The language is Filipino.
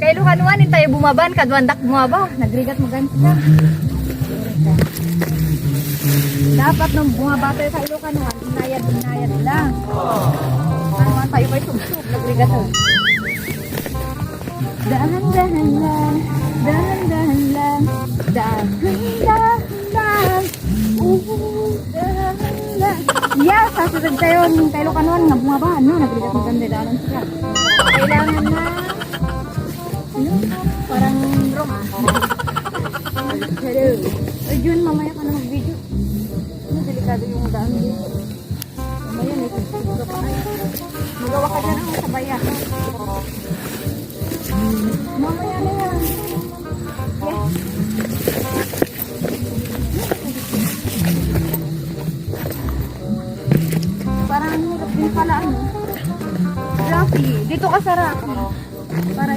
Kay Lukanuan tayo bumaban, kadwandak bumaba. Nagrigat mo ganito ka. Dapat nung bumaba tayo sa Lukanuan, inayad lang. Kanuan tayo may subsub, nagrigat mo. Dahan-dahan lang, dahan-dahan lang, dahan-dahan lang. Dahan lang. Yeah, sasunod tayo ng kay Lukanuan nga bumaba, no? Nagrigat mo ganda dahan siya. Kailangan na parang wrong hello. Jun, mamaya ka na mag-video. Delikado yung daan dito. Mamaya may pagsiguro pa kayo. Magawa ka dyan ako sa bayan. Mamaya na yan. Yes. Parang hirap din pala ano. Rocky, dito ka sa Rocky. Para